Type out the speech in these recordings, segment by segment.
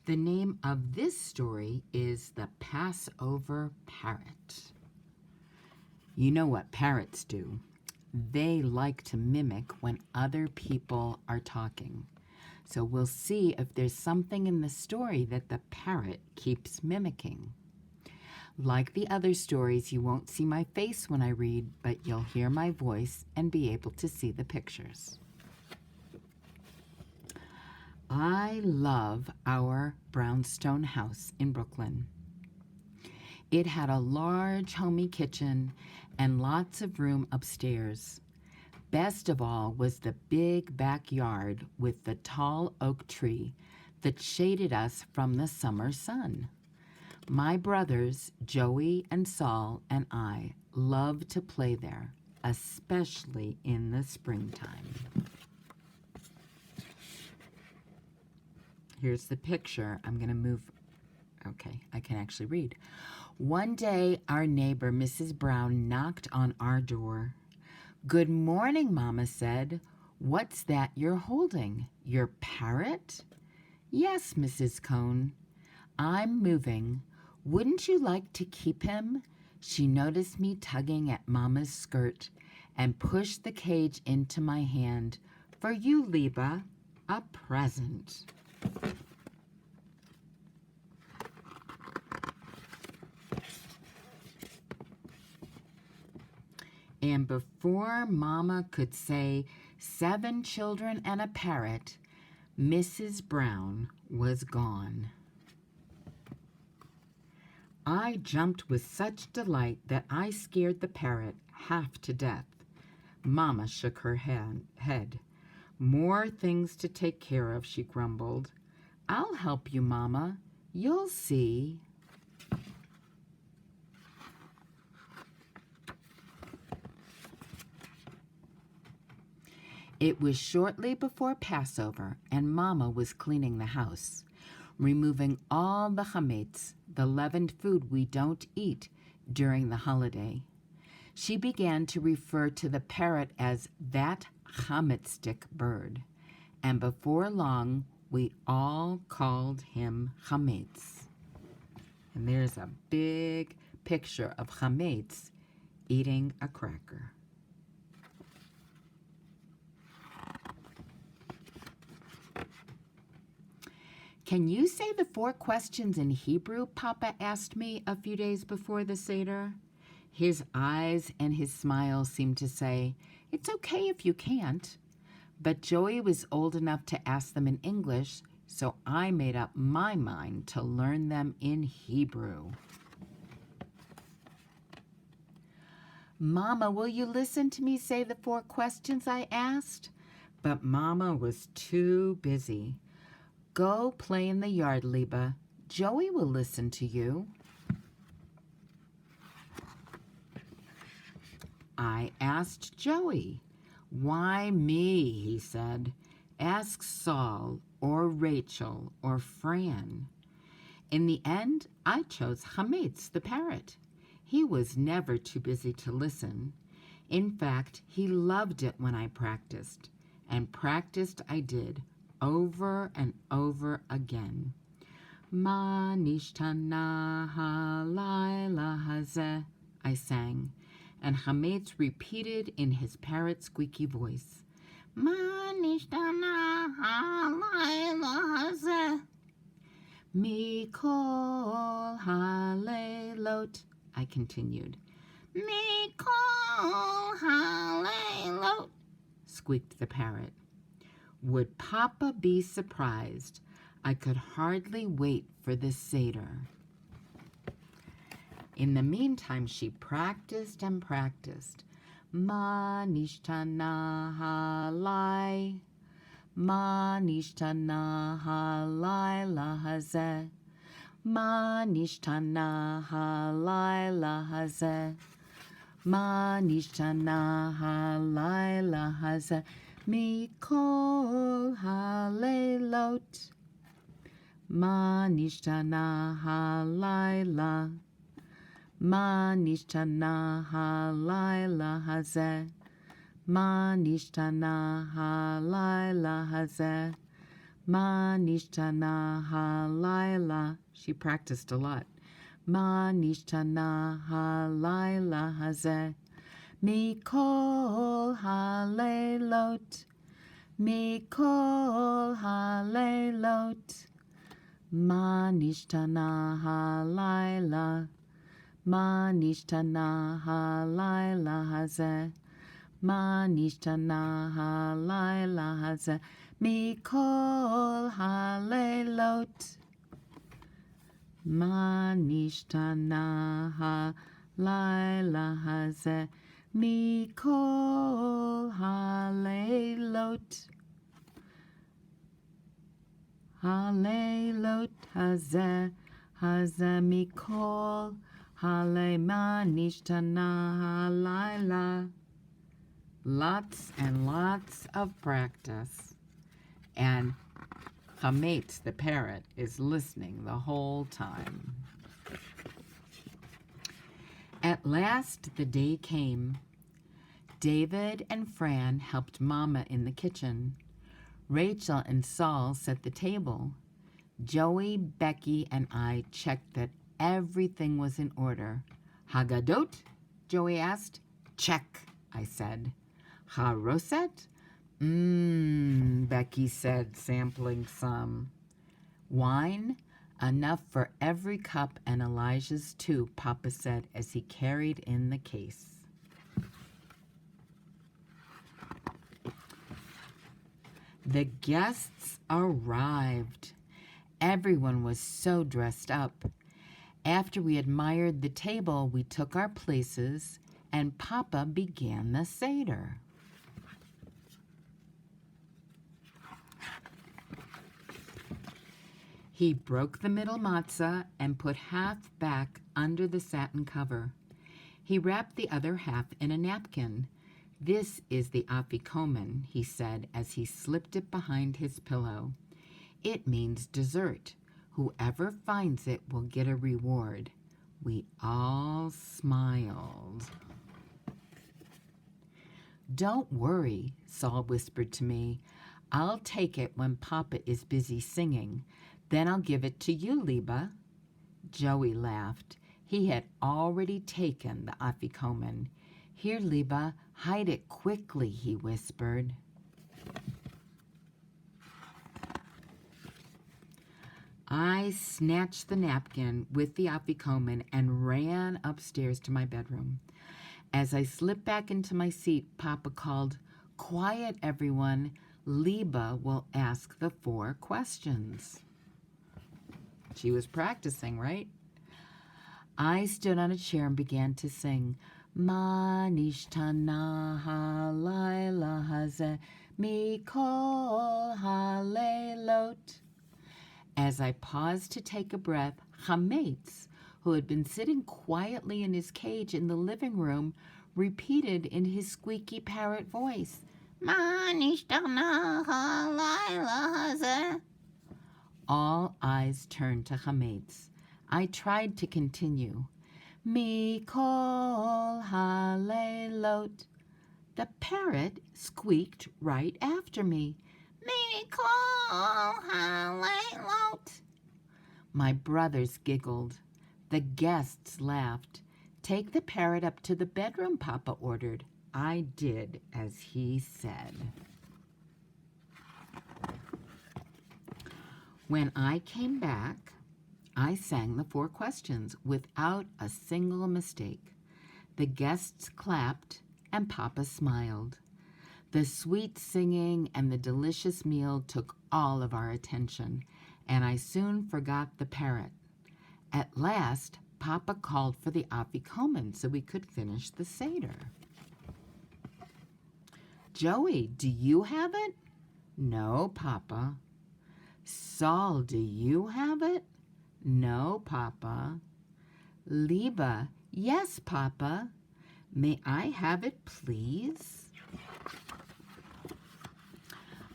The name of this story is The Passover Parrot. You know what parrots do. They like to mimic when other people are talking. So we'll see if there's something in the story that the parrot keeps mimicking. Like the other stories, you won't see my face when I read, but you'll hear my voice and be able to see the pictures. I love our brownstone house in Brooklyn. It had a large, homey kitchen and lots of room upstairs. Best of all was the big backyard with the tall oak tree that shaded us from the summer sun. My brothers, Joey and Saul, and I loved to play there, especially in the springtime. Here's the picture. I'm going to move. Okay, I can actually read. One day, our neighbor, Mrs. Brown, knocked on our door. "Good morning," Mama said. "What's that you're holding? Your parrot?" "Yes, Mrs. Cohn. I'm moving. Wouldn't you like to keep him?" She noticed me tugging at Mama's skirt and pushed the cage into my hand. "For you, Liba, a present." And before Mama could say 7 children and a parrot, Mrs. Brown was gone. I jumped with such delight that I scared the parrot half to death. Mama shook her head. "More things to take care of," she grumbled. "I'll help you, Mama. You'll see." It was shortly before Passover, and Mama was cleaning the house, removing all the chametz, the leavened food we don't eat during the holiday. She began to refer to the parrot as that chametz-stick bird, and before long, we all called him Chametz. And there's a big picture of Chametz eating a cracker. "Can you say the 4 questions in Hebrew?" Papa asked me a few days before the Seder. His eyes and his smile seemed to say, "It's okay if you can't." But Joey was old enough to ask them in English, so I made up my mind to learn them in Hebrew. "Mama, will you listen to me say the 4 questions?" I asked. But Mama was too busy. "Go play in the yard, Liba. Joey will listen to you." I asked Joey. "Why me?" he said. "Ask Saul or Rachel or Fran." In the end, I chose Chametz, the parrot. He was never too busy to listen. In fact, he loved it when I practiced, and practiced I did, over and over again. "Ma nishtana halayla hazeh," I sang, and Chametz repeated in his parrot squeaky voice. "Ma nishtana halayla hazeh." "Mikol halelot," I continued. "Mikol halelot," squeaked the parrot. Would Papa be surprised? I could hardly wait for the Seder. In the meantime, she practiced and practiced. "Ma nishtana halai, ma nishtana halayla hazeh, ma nishtana halayla hazeh, ma nishtana halayla hazeh, mikol halelot, ma nishtana halayla, ma nishtana halayla hazeh, ma nishtana halayla hazeh, Ma nishtana halayla. She practiced a lot. Ma nishtana halayla hazeh mikol halelot. Mikol halelot. Ma nishtana halayla. Ma nishtana halayla hazeh. Ma nishtana halayla hazeh mikol halelot. Ma nishtana halayla hazeh mikol halelot. Halelot hazeh mikol hale ma nishtana halayla. Lots and lots of practice. And Hametz, the parrot, is listening the whole time. At last the day came. David and Fran helped Mama in the kitchen. Rachel and Saul set the table. Joey, Becky, and I checked that everything was in order. Haggadot? Joey asked. Check, I said. Ha-roset? Becky said, sampling some. Wine? Enough for every cup and Elijah's too, Papa said as he carried in the case. The guests arrived. Everyone was so dressed up. After we admired the table, we took our places and Papa began the Seder. He broke the middle matzah and put half back under the satin cover. He wrapped the other half in a napkin. This is the afikomen, he said as he slipped it behind his pillow. It means dessert. Whoever finds it will get a reward. We all smiled. Don't worry, Saul whispered to me. I'll take it when Papa is busy singing. Then I'll give it to you, Liba. Joey laughed. He had already taken the afikomen. Here, Liba, hide it quickly, he whispered. I snatched the napkin with the afikomen and ran upstairs to my bedroom. As I slipped back into my seat, Papa called, Quiet, everyone. Liba will ask the 4 questions. She was practicing, right? I stood on a chair and began to sing, Ma nishtana halayla hazeh mikol halelot. As I paused to take a breath, Hametz, who had been sitting quietly in his cage in the living room, repeated in his squeaky parrot voice, Ma nishtana halayla hazeh. All eyes turned to Hametz. I tried to continue. Mikol halelot. The parrot squeaked right after me. Mikol halelot. My brothers giggled. The guests laughed. Take the parrot up to the bedroom, Papa ordered. I did as he said. When I came back, I sang the 4 questions without a single mistake. The guests clapped and Papa smiled. The sweet singing and the delicious meal took all of our attention, and I soon forgot the parrot. At last, Papa called for the afikomen so we could finish the Seder. Joey, do you have it? No, Papa. Saul, do you have it? No, Papa. Liba, yes, Papa. May I have it, please?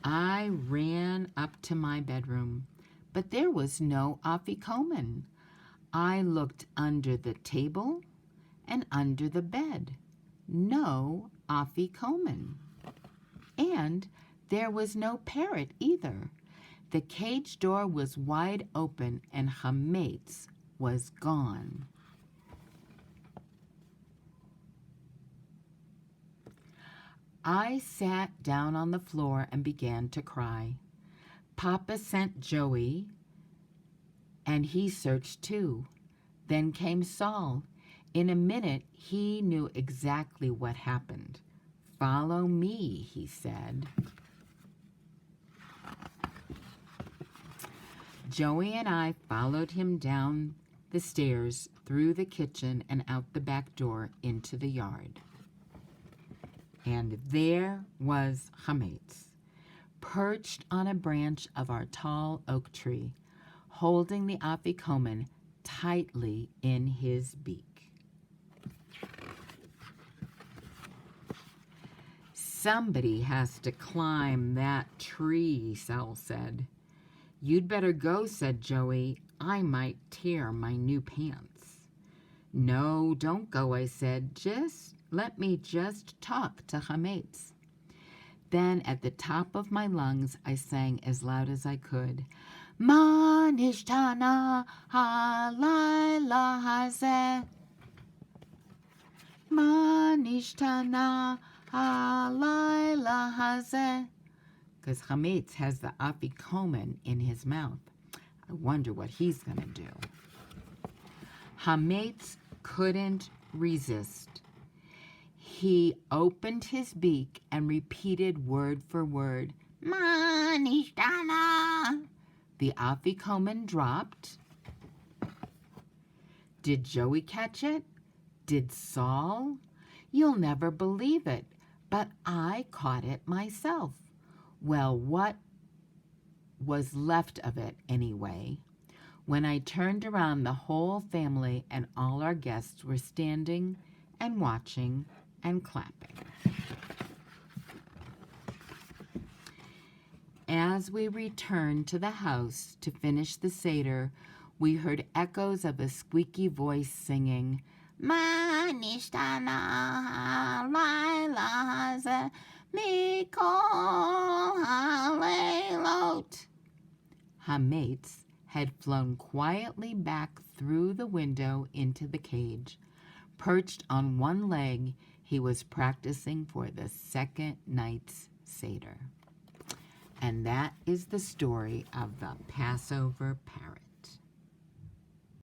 I ran up to my bedroom, but there was no afikomen. I looked under the table and under the bed. No afikomen. And there was no parrot either. The cage door was wide open and Hametz was gone. I sat down on the floor and began to cry. Papa sent Joey, and he searched too. Then came Saul. In a minute, he knew exactly what happened. "Follow me," he said. Joey and I followed him down the stairs, through the kitchen, and out the back door into the yard. And there was Hametz, perched on a branch of our tall oak tree, holding the afikomen tightly in his beak. "Somebody has to climb that tree," Saul said. "You'd better go," said Joey. "I might tear my new pants." "No, don't go," I said. Let me just talk to Hametz." Then at the top of my lungs, I sang as loud as I could, "Ma nishtana halayla hazeh. Ma nishtana halayla hazeh." Because Hametz has the afikomen in his mouth. I wonder what he's going to do. Hametz couldn't resist. He opened his beak and repeated word for word, "Ma nishtana." The afikomen dropped. Did Joey catch it? Did Saul? You'll never believe it, but I caught it myself. Well, what was left of it anyway? When I turned around, the whole family and all our guests were standing and watching and clapping. As we returned to the house to finish the Seder, we heard echoes of a squeaky voice singing, "Ma nishtana halayla hazeh mikol haleilot." Hametz had flown quietly back through the window into the cage. Perched on one leg, he was practicing for the second night's Seder. And that is the story of the Passover parrot.